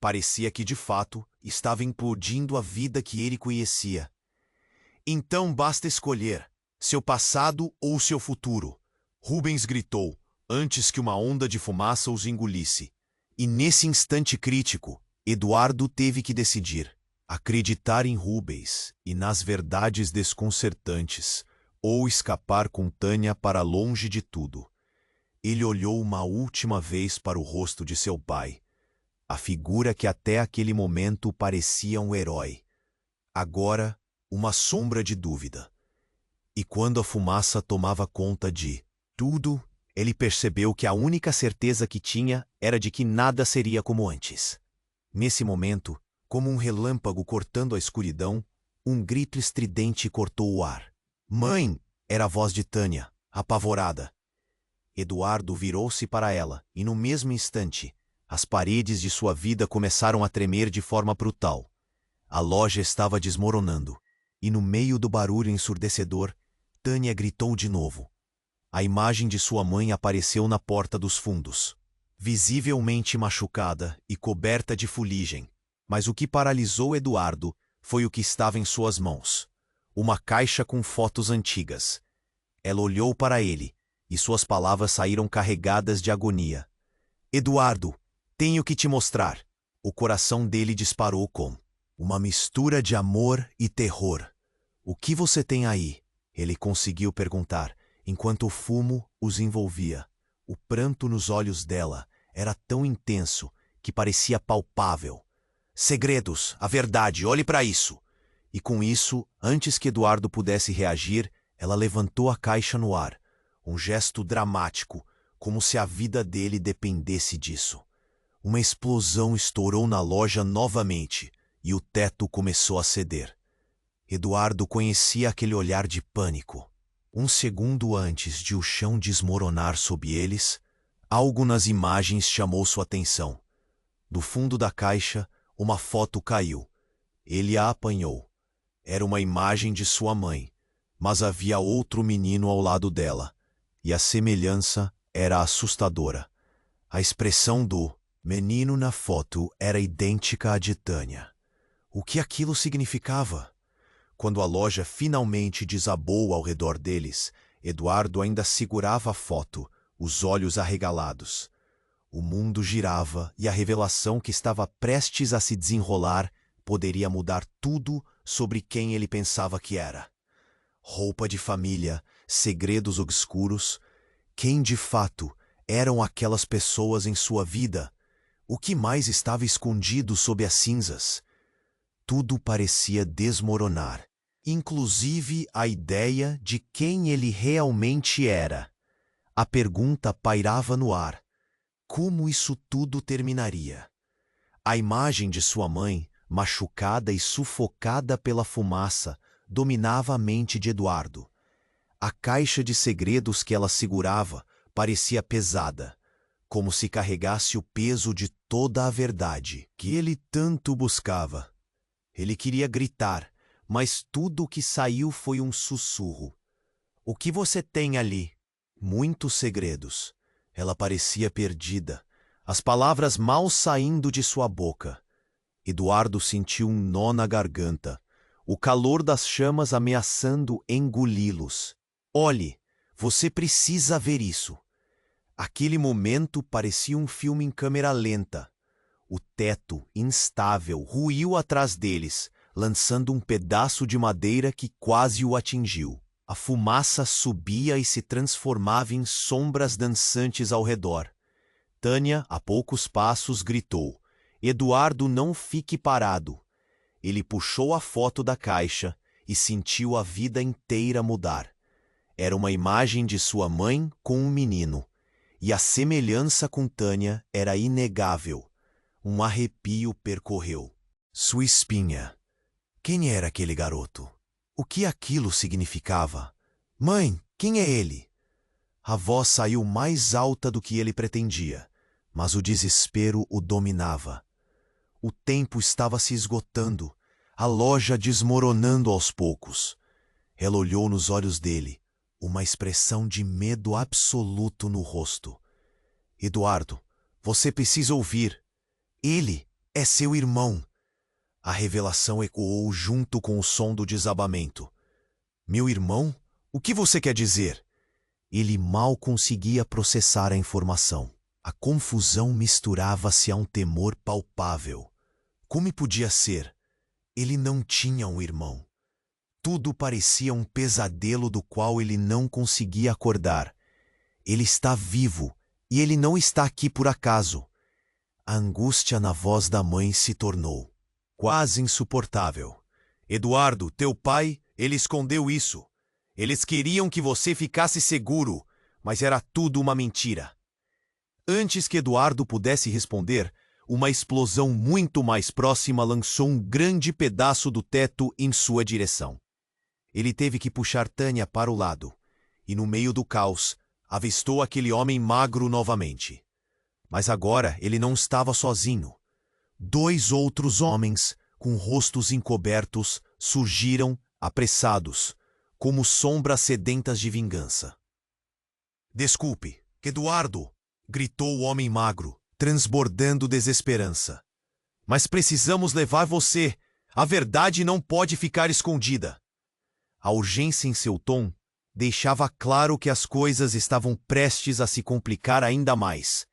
Parecia que, de fato, estava implodindo a vida que ele conhecia. Então basta escolher, seu passado ou seu futuro, Rubens gritou, antes que uma onda de fumaça os engolisse. E nesse instante crítico, Eduardo teve que decidir: acreditar em Rubens e nas verdades desconcertantes, ou escapar com Tânia para longe de tudo. Ele olhou uma última vez para o rosto de seu pai, a figura que até aquele momento parecia um herói. Agora, uma sombra de dúvida. E quando a fumaça tomava conta de tudo, ele percebeu que a única certeza que tinha era de que nada seria como antes. Nesse momento, como um relâmpago cortando a escuridão, um grito estridente cortou o ar. Mãe! Era a voz de Tânia, apavorada. Eduardo virou-se para ela, e no mesmo instante, as paredes de sua vida começaram a tremer de forma brutal. A loja estava desmoronando, e no meio do barulho ensurdecedor, Tânia gritou de novo. A imagem de sua mãe apareceu na porta dos fundos, visivelmente machucada e coberta de fuligem. Mas o que paralisou Eduardo foi o que estava em suas mãos. Uma caixa com fotos antigas. Ela olhou para ele, e suas palavras saíram carregadas de agonia. Eduardo, tenho que te mostrar. O coração dele disparou com uma mistura de amor e terror. O que você tem aí? Ele conseguiu perguntar, enquanto o fumo os envolvia. O pranto nos olhos dela era tão intenso que parecia palpável. Segredos, a verdade, olhe para isso. E com isso, antes que Eduardo pudesse reagir, ela levantou a caixa no ar, um gesto dramático, como se a vida dele dependesse disso. Uma explosão estourou na loja novamente, e o teto começou a ceder. Eduardo conhecia aquele olhar de pânico. Um segundo antes de o chão desmoronar sob eles, algo nas imagens chamou sua atenção. Do fundo da caixa, uma foto caiu. Ele a apanhou. Era uma imagem de sua mãe, mas havia outro menino ao lado dela, e a semelhança era assustadora. A expressão do menino na foto era idêntica à de Tânia. O que aquilo significava? Quando a loja finalmente desabou ao redor deles, Eduardo ainda segurava a foto, os olhos arregalados. O mundo girava e a revelação que estava prestes a se desenrolar poderia mudar tudo sobre quem ele pensava que era. Roupa de família, segredos obscuros. Quem de fato eram aquelas pessoas em sua vida? O que mais estava escondido sob as cinzas? Tudo parecia desmoronar, inclusive a ideia de quem ele realmente era. A pergunta pairava no ar. Como isso tudo terminaria? A imagem de sua mãe, machucada e sufocada pela fumaça, dominava a mente de Eduardo. A caixa de segredos que ela segurava parecia pesada, como se carregasse o peso de toda a verdade que ele tanto buscava. Ele queria gritar, mas tudo o que saiu foi um sussurro. O que você tem ali? Muitos segredos. Ela parecia perdida, as palavras mal saindo de sua boca. Eduardo sentiu um nó na garganta, o calor das chamas ameaçando engoli-los. Olhe, você precisa ver isso. Aquele momento parecia um filme em câmera lenta. O teto, instável, ruiu atrás deles, lançando um pedaço de madeira que quase o atingiu. A fumaça subia e se transformava em sombras dançantes ao redor. Tânia, a poucos passos, gritou: Eduardo, não fique parado. Ele puxou a foto da caixa e sentiu a vida inteira mudar. Era uma imagem de sua mãe com um menino, e a semelhança com Tânia era inegável. Um arrepio percorreu sua espinha. Quem era aquele garoto? O que aquilo significava? Mãe, quem é ele? A voz saiu mais alta do que ele pretendia, mas o desespero o dominava. O tempo estava se esgotando, a loja desmoronando aos poucos. Ela olhou nos olhos dele, uma expressão de medo absoluto no rosto. Eduardo, você precisa ouvir. Ele é seu irmão. A revelação ecoou junto com o som do desabamento. Meu irmão? O que você quer dizer? Ele mal conseguia processar a informação. A confusão misturava-se a um temor palpável. Como podia ser? Ele não tinha um irmão. Tudo parecia um pesadelo do qual ele não conseguia acordar. Ele está vivo e ele não está aqui por acaso. A angústia na voz da mãe se tornou quase insuportável. Eduardo, teu pai, ele escondeu isso. Eles queriam que você ficasse seguro, mas era tudo uma mentira. Antes que Eduardo pudesse responder, uma explosão muito mais próxima lançou um grande pedaço do teto em sua direção. Ele teve que puxar Tânia para o lado, e no meio do caos, avistou aquele homem magro novamente. Mas agora ele não estava sozinho. 2 outros homens, com rostos encobertos, surgiram, apressados, como sombras sedentas de vingança. Desculpe, Eduardo! Gritou o homem magro, transbordando desesperança. Mas precisamos levar você. A verdade não pode ficar escondida. A urgência em seu tom deixava claro que as coisas estavam prestes a se complicar ainda mais.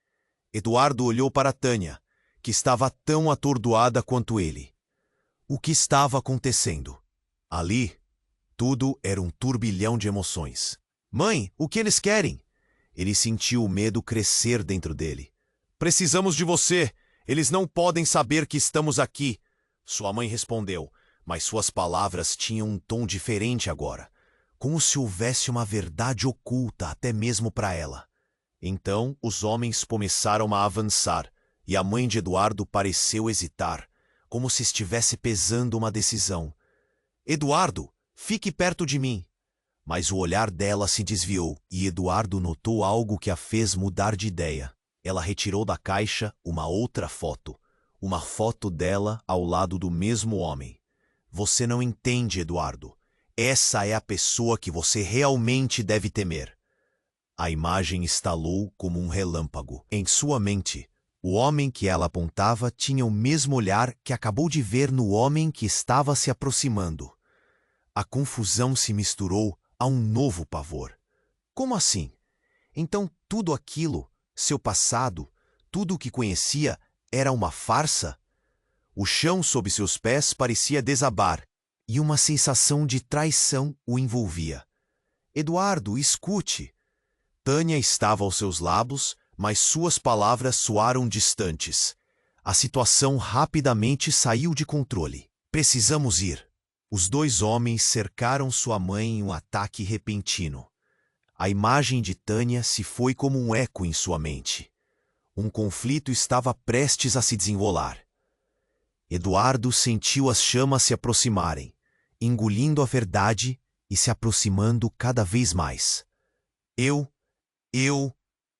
Eduardo olhou para Tânia, que estava tão atordoada quanto ele. O que estava acontecendo? Ali, tudo era um turbilhão de emoções. Mãe, o que eles querem? Ele sentiu o medo crescer dentro dele. Precisamos de você. Eles não podem saber que estamos aqui. Sua mãe respondeu, mas suas palavras tinham um tom diferente agora, como se houvesse uma verdade oculta até mesmo para ela. Então os homens começaram a avançar, e a mãe de Eduardo pareceu hesitar, como se estivesse pesando uma decisão. Eduardo, fique perto de mim. Mas o olhar dela se desviou, e Eduardo notou algo que a fez mudar de ideia. Ela retirou da caixa uma outra foto, uma foto dela ao lado do mesmo homem. Você não entende, Eduardo. Essa é a pessoa que você realmente deve temer. A imagem estalou como um relâmpago. Em sua mente, o homem que ela apontava tinha o mesmo olhar que acabou de ver no homem que estava se aproximando. A confusão se misturou a um novo pavor. Como assim? Então tudo aquilo, seu passado, tudo o que conhecia, era uma farsa? O chão sob seus pés parecia desabar, e uma sensação de traição o envolvia. Eduardo, escute! Tânia estava aos seus lábios, mas suas palavras soaram distantes. A situação rapidamente saiu de controle. Precisamos ir. Os dois homens cercaram sua mãe em um ataque repentino. A imagem de Tânia se foi como um eco em sua mente. Um conflito estava prestes a se desenrolar. Eduardo sentiu as chamas se aproximarem, engolindo a verdade e se aproximando cada vez mais. Eu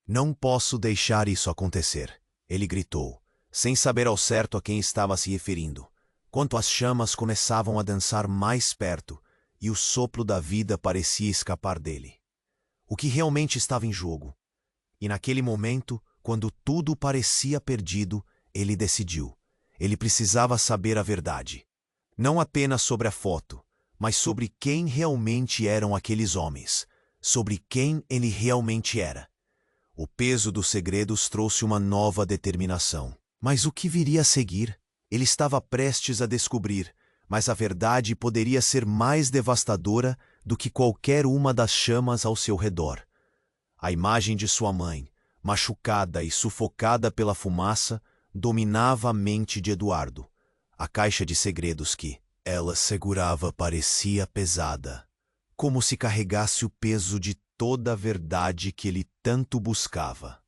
não posso deixar isso acontecer, ele gritou, sem saber ao certo a quem estava se referindo. Quando as chamas começavam a dançar mais perto e o sopro da vida parecia escapar dele. O que realmente estava em jogo? E naquele momento, quando tudo parecia perdido, ele decidiu. Ele precisava saber a verdade. Não apenas sobre a foto, mas sobre quem realmente eram aqueles homens. Sobre quem ele realmente era. O peso dos segredos trouxe uma nova determinação. Mas o que viria a seguir? Ele estava prestes a descobrir, mas a verdade poderia ser mais devastadora do que qualquer uma das chamas ao seu redor. A imagem de sua mãe, machucada e sufocada pela fumaça, dominava a mente de Eduardo. A caixa de segredos que ela segurava parecia pesada, como se carregasse o peso de toda a verdade que ele tanto buscava.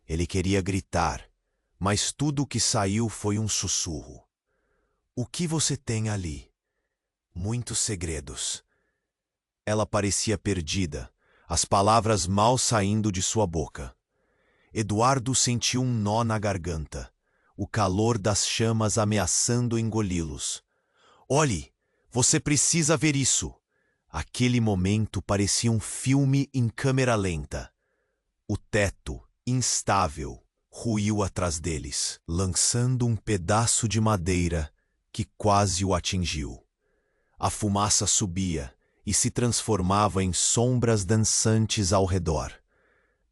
Ele queria gritar, mas tudo o que saiu foi um sussurro. O que você tem ali? Muitos segredos. Ela parecia perdida, as palavras mal saindo de sua boca. Eduardo sentiu um nó na garganta, o calor das chamas ameaçando engoli-los. Olhe, você precisa ver isso. Aquele momento parecia um filme em câmera lenta. O teto, instável, ruiu atrás deles, lançando um pedaço de madeira que quase o atingiu. A fumaça subia e se transformava em sombras dançantes ao redor.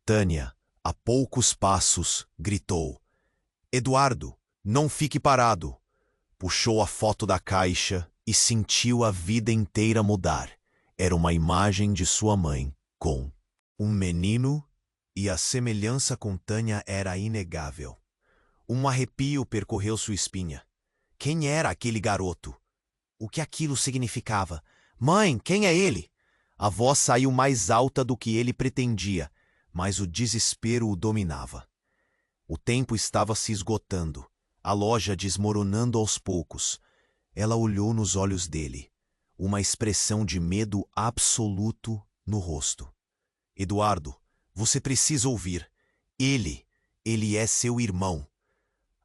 Tânia, a poucos passos, gritou. Eduardo, não fique parado. Puxou a foto da caixa e sentiu a vida inteira mudar. Era uma imagem de sua mãe, com um menino, e a semelhança com Tânia era inegável. Um arrepio percorreu sua espinha. Quem era aquele garoto? O que aquilo significava? Mãe, quem é ele? A voz saiu mais alta do que ele pretendia, mas o desespero o dominava. O tempo estava se esgotando, a loja desmoronando aos poucos. Ela olhou nos olhos dele, uma expressão de medo absoluto no rosto. Eduardo, você precisa ouvir. Ele é seu irmão.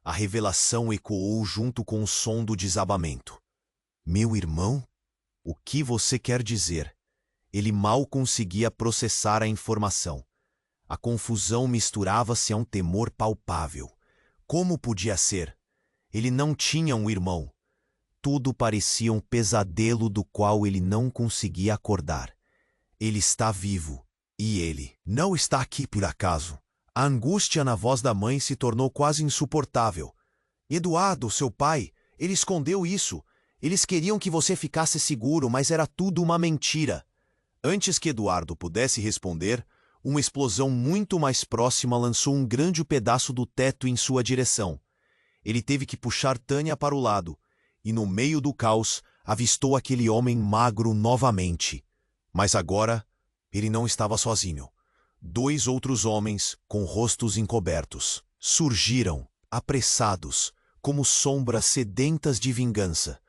A revelação ecoou junto com o som do desabamento. Meu irmão? O que você quer dizer? Ele mal conseguia processar a informação. A confusão misturava-se a um temor palpável. Como podia ser? Ele não tinha um irmão. Tudo parecia um pesadelo do qual ele não conseguia acordar. Ele está vivo. E ele não está aqui por acaso. A angústia na voz da mãe se tornou quase insuportável. Eduardo, seu pai, ele escondeu isso. Eles queriam que você ficasse seguro, mas era tudo uma mentira. Antes que Eduardo pudesse responder, uma explosão muito mais próxima lançou um grande pedaço do teto em sua direção. Ele teve que puxar Tânia para o lado, e no meio do caos avistou aquele homem magro novamente. Mas agora, ele não estava sozinho. 2 outros homens, com rostos encobertos, surgiram, apressados, como sombras sedentas de vingança.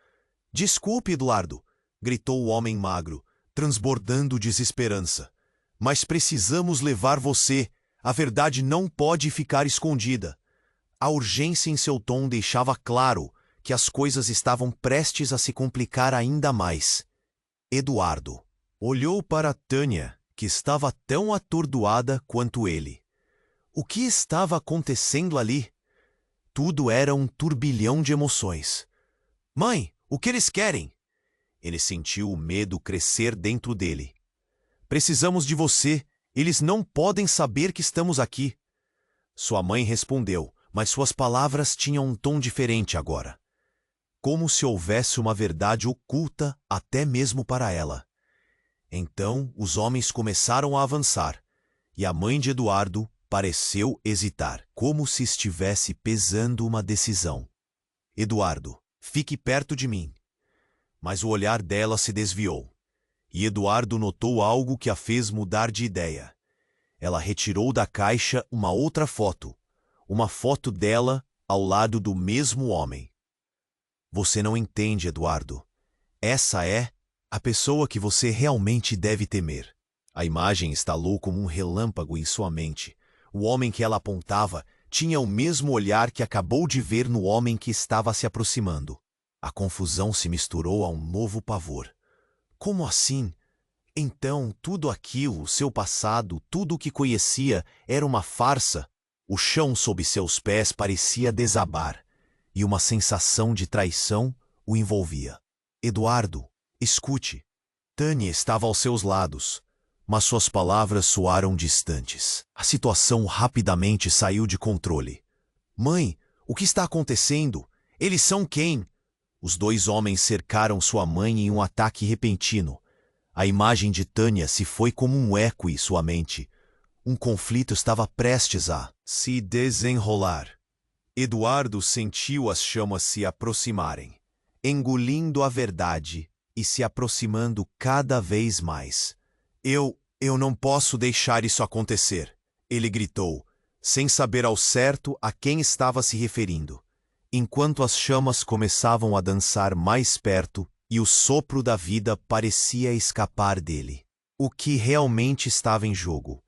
Desculpe, Eduardo, gritou o homem magro, transbordando desesperança. Mas precisamos levar você. A verdade não pode ficar escondida. A urgência em seu tom deixava claro que as coisas estavam prestes a se complicar ainda mais. Eduardo olhou para Tânia, que estava tão atordoada quanto ele. O que estava acontecendo ali? Tudo era um turbilhão de emoções. Mãe, o que eles querem? Ele sentiu o medo crescer dentro dele. Precisamos de você. Eles não podem saber que estamos aqui. Sua mãe respondeu, mas suas palavras tinham um tom diferente agora. Como se houvesse uma verdade oculta até mesmo para ela. Então os homens começaram a avançar, e a mãe de Eduardo pareceu hesitar, como se estivesse pesando uma decisão. Eduardo, fique perto de mim. Mas o olhar dela se desviou, e Eduardo notou algo que a fez mudar de ideia. Ela retirou da caixa uma foto dela ao lado do mesmo homem. Você não entende, Eduardo. Essa é a pessoa que você realmente deve temer. A imagem estalou como um relâmpago em sua mente. O homem que ela apontava tinha o mesmo olhar que acabou de ver no homem que estava se aproximando. A confusão se misturou a um novo pavor. Como assim? Então, tudo aquilo, seu passado, tudo o que conhecia, era uma farsa? O chão sob seus pés parecia desabar, e uma sensação de traição o envolvia. Eduardo, escute. Tânia estava aos seus lados, mas suas palavras soaram distantes. A situação rapidamente saiu de controle. Mãe, o que está acontecendo? Eles são quem? Os dois homens cercaram sua mãe em um ataque repentino. A imagem de Tânia se foi como um eco em sua mente. Um conflito estava prestes a se desenrolar. Eduardo sentiu as chamas se aproximarem, engolindo a verdade e se aproximando cada vez mais. Eu não posso deixar isso acontecer, ele gritou, sem saber ao certo a quem estava se referindo, enquanto as chamas começavam a dançar mais perto e o sopro da vida parecia escapar dele. O que realmente estava em jogo?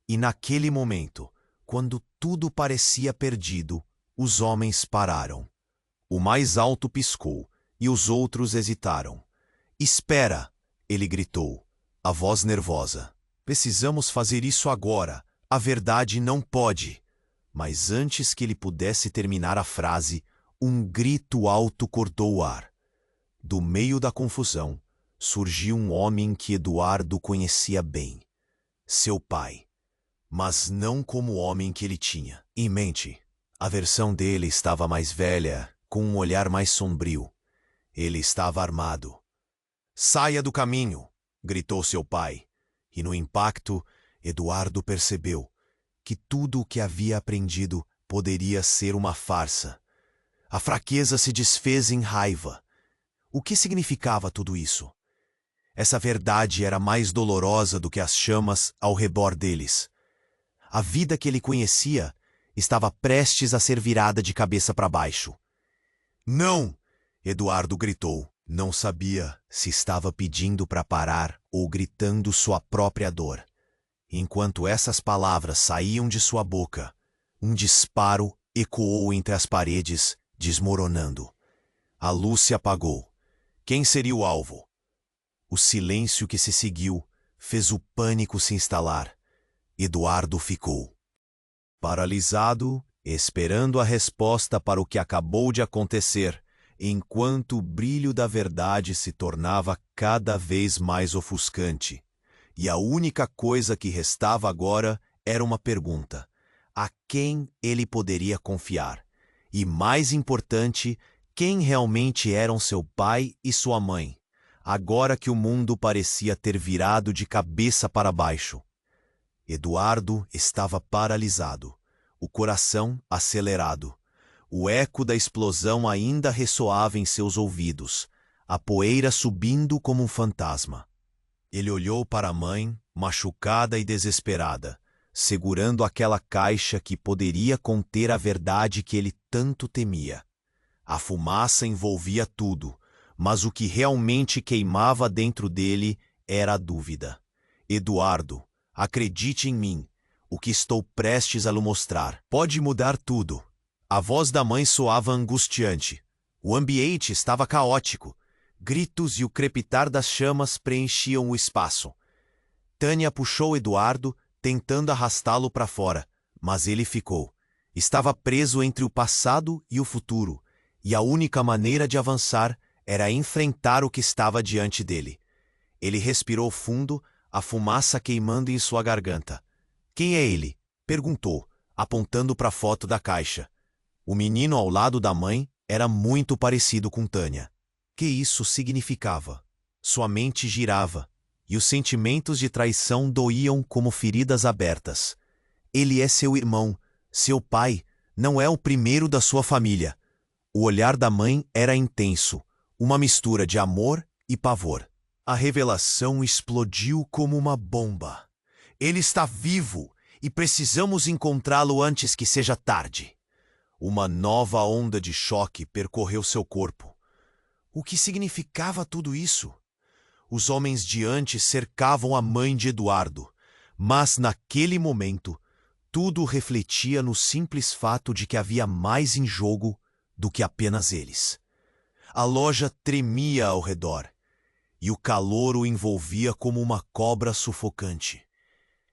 E naquele momento, quando tudo parecia perdido, os homens pararam. O mais alto piscou e os outros hesitaram. Espera, ele gritou, a voz nervosa. Precisamos fazer isso agora. A verdade não pode. Mas antes que ele pudesse terminar a frase, um grito alto cortou o ar. Do meio da confusão, surgiu um homem que Eduardo conhecia bem. Seu pai. Mas não como o homem que ele tinha em mente. A versão dele estava mais velha, com um olhar mais sombrio. Ele estava armado. Saia do caminho, gritou seu pai. E no impacto, Eduardo percebeu que tudo o que havia aprendido poderia ser uma farsa. A fraqueza se desfez em raiva. O que significava tudo isso? Essa verdade era mais dolorosa do que as chamas ao redor deles. A vida que ele conhecia estava prestes a ser virada de cabeça para baixo. Não! Eduardo gritou. Não sabia se estava pedindo para parar ou gritando sua própria dor. Enquanto essas palavras saíam de sua boca, um disparo ecoou entre as paredes, desmoronando. A luz se apagou. Quem seria o alvo? O silêncio que se seguiu fez o pânico se instalar. Eduardo ficou paralisado, esperando a resposta para o que acabou de acontecer, enquanto o brilho da verdade se tornava cada vez mais ofuscante. E a única coisa que restava agora era uma pergunta: a quem ele poderia confiar? E, mais importante, quem realmente eram seu pai e sua mãe, agora que o mundo parecia ter virado de cabeça para baixo? Eduardo estava paralisado, o coração acelerado. O eco da explosão ainda ressoava em seus ouvidos, a poeira subindo como um fantasma. Ele olhou para a mãe, machucada e desesperada, segurando aquela caixa que poderia conter a verdade que ele tanto temia. A fumaça envolvia tudo, mas o que realmente queimava dentro dele era a dúvida. Eduardo, acredite em mim, o que estou prestes a lhe mostrar pode mudar tudo. A voz da mãe soava angustiante. O ambiente estava caótico. Gritos e o crepitar das chamas preenchiam o espaço. Tânia puxou Eduardo, tentando arrastá-lo para fora, mas ele ficou. Estava preso entre o passado e o futuro, e a única maneira de avançar era enfrentar o que estava diante dele. Ele respirou fundo, a fumaça queimando em sua garganta. Quem é ele? Perguntou, apontando para a foto da caixa. O menino ao lado da mãe era muito parecido com Tânia. Que isso significava? Sua mente girava, e os sentimentos de traição doíam como feridas abertas. Ele é seu irmão, seu pai, não é o primeiro da sua família. O olhar da mãe era intenso, uma mistura de amor e pavor. A revelação explodiu como uma bomba. Ele está vivo e precisamos encontrá-lo antes que seja tarde. Uma nova onda de choque percorreu seu corpo. O que significava tudo isso? Os homens diante cercavam a mãe de Eduardo, mas naquele momento, tudo refletia no simples fato de que havia mais em jogo do que apenas eles. A loja tremia ao redor, e o calor o envolvia como uma cobra sufocante.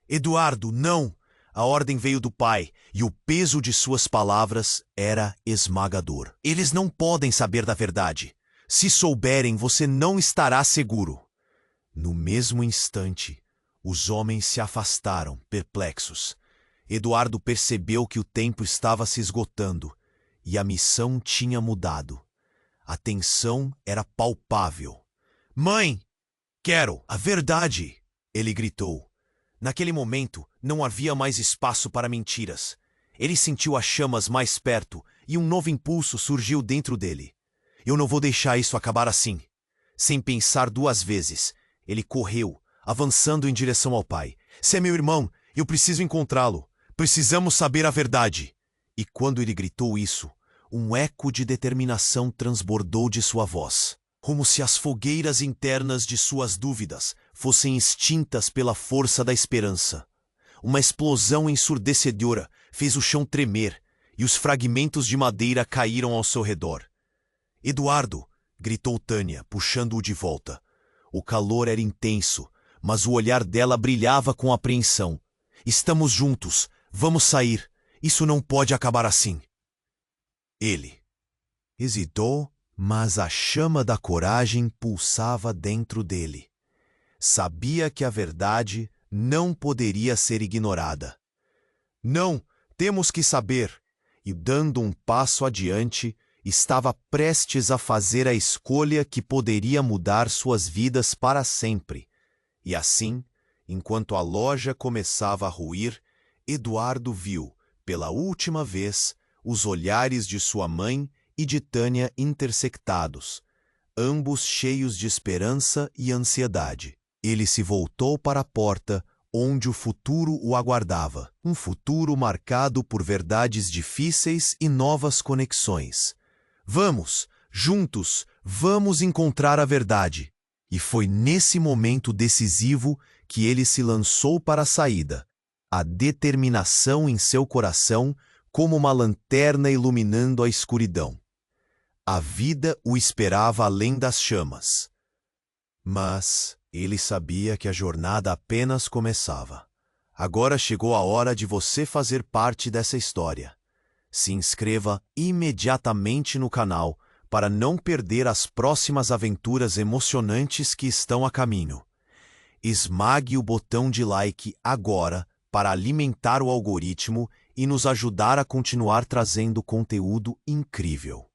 Eduardo, não! A ordem veio do pai, e o peso de suas palavras era esmagador. Eles não podem saber da verdade. Se souberem, você não estará seguro. No mesmo instante, os homens se afastaram, perplexos. Eduardo percebeu que o tempo estava se esgotando, e a missão tinha mudado. A tensão era palpável. Mãe! Quero a verdade! Ele gritou. Naquele momento, não havia mais espaço para mentiras. Ele sentiu as chamas mais perto e um novo impulso surgiu dentro dele. Eu não vou deixar isso acabar assim. Sem pensar duas vezes, ele correu, avançando em direção ao pai. Você é meu irmão, eu preciso encontrá-lo. Precisamos saber a verdade. E quando ele gritou isso, um eco de determinação transbordou de sua voz, como se as fogueiras internas de suas dúvidas fossem extintas pela força da esperança. Uma explosão ensurdecedora fez o chão tremer e os fragmentos de madeira caíram ao seu redor. Eduardo! Gritou Tânia, puxando-o de volta. O calor era intenso, mas o olhar dela brilhava com apreensão. Estamos juntos. Vamos sair. Isso não pode acabar assim. Ele hesitou, mas a chama da coragem pulsava dentro dele. Sabia que a verdade não poderia ser ignorada. Não, temos que saber. E dando um passo adiante, estava prestes a fazer a escolha que poderia mudar suas vidas para sempre. E assim, enquanto a loja começava a ruir, Eduardo viu, pela última vez, os olhares de sua mãe e de Tânia intersectados, ambos cheios de esperança e ansiedade. Ele se voltou para a porta, onde o futuro o aguardava. Um futuro marcado por verdades difíceis e novas conexões. Vamos, juntos, vamos encontrar a verdade. E foi nesse momento decisivo que ele se lançou para a saída. A determinação em seu coração como uma lanterna iluminando a escuridão. A vida o esperava além das chamas. Mas ele sabia que a jornada apenas começava. Agora chegou a hora de você fazer parte dessa história. Se inscreva imediatamente no canal para não perder as próximas aventuras emocionantes que estão a caminho. Esmague o botão de like agora para alimentar o algoritmo e nos ajudar a continuar trazendo conteúdo incrível.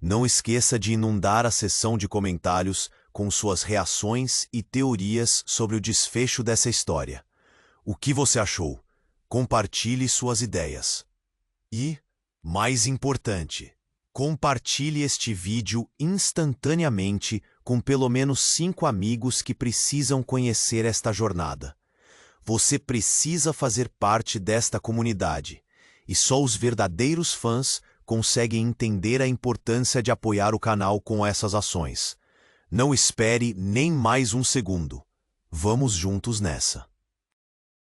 Não esqueça de inundar a seção de comentários com suas reações e teorias sobre o desfecho dessa história. O que você achou? Compartilhe suas ideias. E, mais importante, compartilhe este vídeo instantaneamente com pelo menos 5 amigos que precisam conhecer esta jornada. Você precisa fazer parte desta comunidade, e só os verdadeiros fãs conseguem entender a importância de apoiar o canal com essas ações. Não espere nem mais um segundo. Vamos juntos nessa.